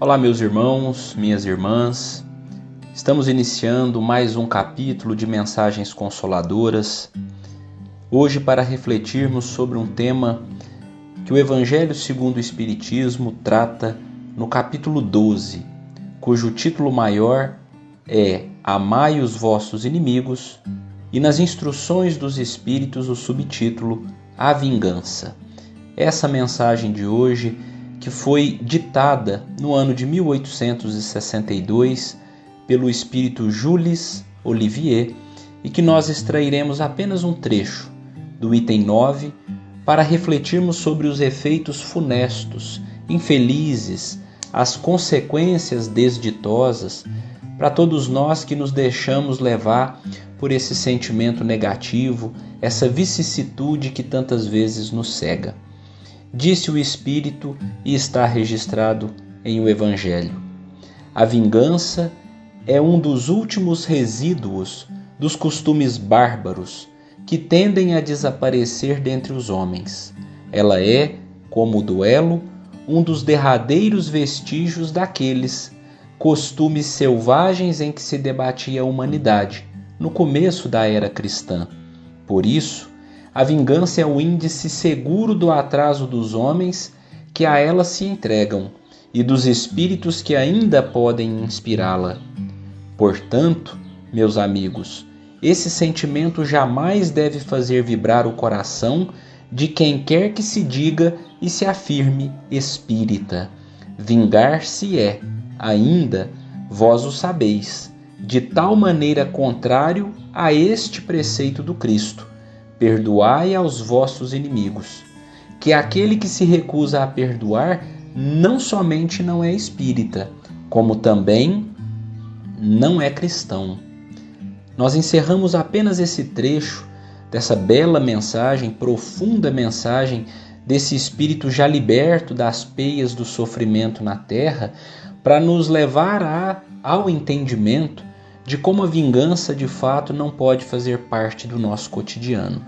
Olá, meus irmãos, minhas irmãs. Estamos iniciando mais um capítulo de Mensagens Consoladoras. Hoje, para refletirmos sobre um tema que o Evangelho segundo o Espiritismo trata no capítulo 12, cujo título maior é Amai os vossos inimigos, e nas instruções dos Espíritos o subtítulo A Vingança. Essa mensagem de hoje, que foi ditada no ano de 1862 pelo espírito Jules Olivier, e que nós extrairemos apenas um trecho do item 9 para refletirmos sobre os efeitos funestos, infelizes, as consequências desditosas para todos nós que nos deixamos levar por esse sentimento negativo, essa vicissitude que tantas vezes nos cega. Disse o Espírito e está registrado em o Evangelho. A vingança é um dos últimos resíduos dos costumes bárbaros que tendem a desaparecer dentre os homens. Ela é, como o duelo, um dos derradeiros vestígios daqueles costumes selvagens em que se debatia a humanidade no começo da era cristã. Por isso, a vingança é o índice seguro do atraso dos homens que a ela se entregam e dos espíritos que ainda podem inspirá-la. Portanto, meus amigos, esse sentimento jamais deve fazer vibrar o coração de quem quer que se diga e se afirme espírita. Vingar-se é, ainda, vós o sabeis, de tal maneira contrário a este preceito do Cristo: perdoai aos vossos inimigos, que aquele que se recusa a perdoar não somente não é espírita, como também não é cristão. Nós encerramos apenas esse trecho dessa bela mensagem, profunda mensagem desse espírito já liberto das peias do sofrimento na terra, para nos levar ao entendimento de como a vingança de fato não pode fazer parte do nosso cotidiano.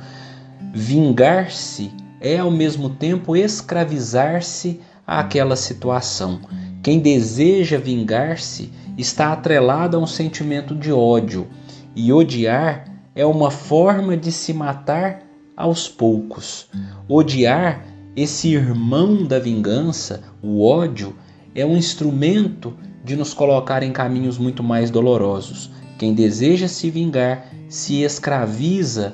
Vingar-se é ao mesmo tempo escravizar-se àquela situação. Quem deseja vingar-se está atrelado a um sentimento de ódio, e odiar é uma forma de se matar aos poucos. Odiar, esse irmão da vingança, o ódio, é um instrumento de nos colocar em caminhos muito mais dolorosos. Quem deseja se vingar se escraviza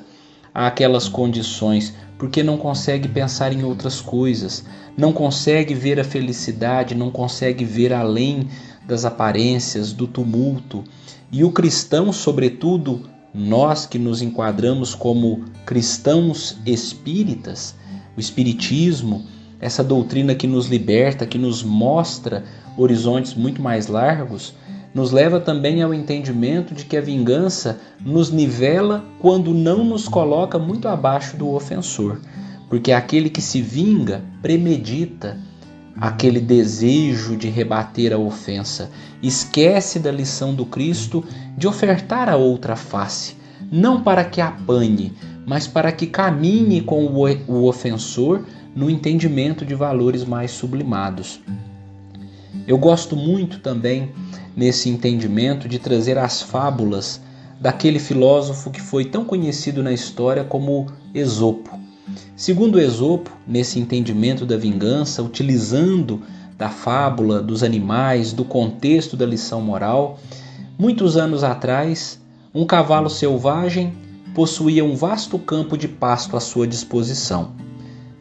àquelas condições, porque não consegue pensar em outras coisas, não consegue ver a felicidade, não consegue ver além das aparências, do tumulto. E o cristão, sobretudo, nós que nos enquadramos como cristãos espíritas, o espiritismo, essa doutrina que nos liberta, que nos mostra horizontes muito mais largos, nos leva também ao entendimento de que a vingança nos nivela quando não nos coloca muito abaixo do ofensor, porque aquele que se vinga premedita aquele desejo de rebater a ofensa, esquece da lição do Cristo de ofertar a outra face, não para que apanhe, mas para que caminhe com o ofensor no entendimento de valores mais sublimados. Eu gosto muito também, nesse entendimento, de trazer as fábulas daquele filósofo que foi tão conhecido na história como Esopo. Segundo Esopo, nesse entendimento da vingança, utilizando da fábula, dos animais, do contexto da lição moral, muitos anos atrás, um cavalo selvagem possuía um vasto campo de pasto à sua disposição.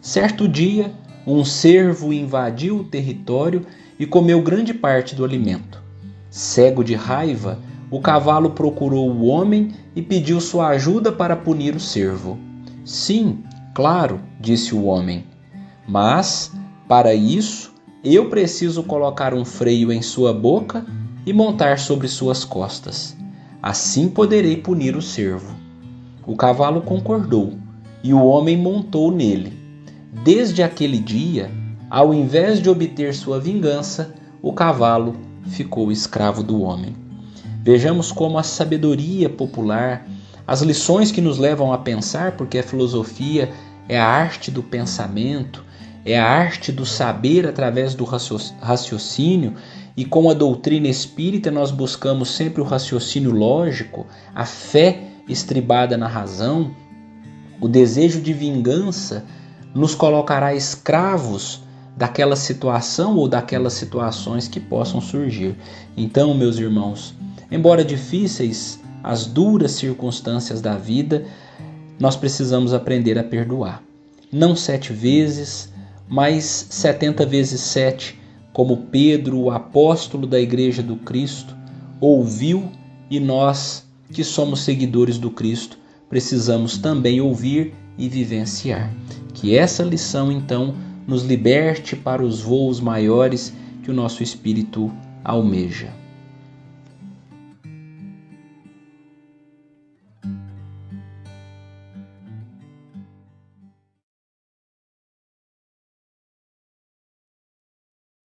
Certo dia, um cervo invadiu o território e comeu grande parte do alimento. Cego de raiva, o cavalo procurou o homem e pediu sua ajuda para punir o cervo. Sim, claro, disse o homem, mas, para isso, eu preciso colocar um freio em sua boca e montar sobre suas costas. Assim poderei punir o cervo. O cavalo concordou e o homem montou nele. Desde aquele dia, ao invés de obter sua vingança, o cavalo ficou escravo do homem. Vejamos como a sabedoria popular, as lições que nos levam a pensar, porque a filosofia é a arte do pensamento, é a arte do saber através do raciocínio, e com a doutrina espírita nós buscamos sempre o raciocínio lógico, a fé estribada na razão, o desejo de vingança nos colocará escravos daquela situação ou daquelas situações que possam surgir. Então, meus irmãos, embora difíceis as duras circunstâncias da vida, nós precisamos aprender a perdoar. Não 7 vezes, mas 70 vezes 7, como Pedro, o apóstolo da Igreja do Cristo, ouviu, e nós, que somos seguidores do Cristo, precisamos também ouvir e vivenciar. Que essa lição, então, nos liberte para os voos maiores que o nosso espírito almeja.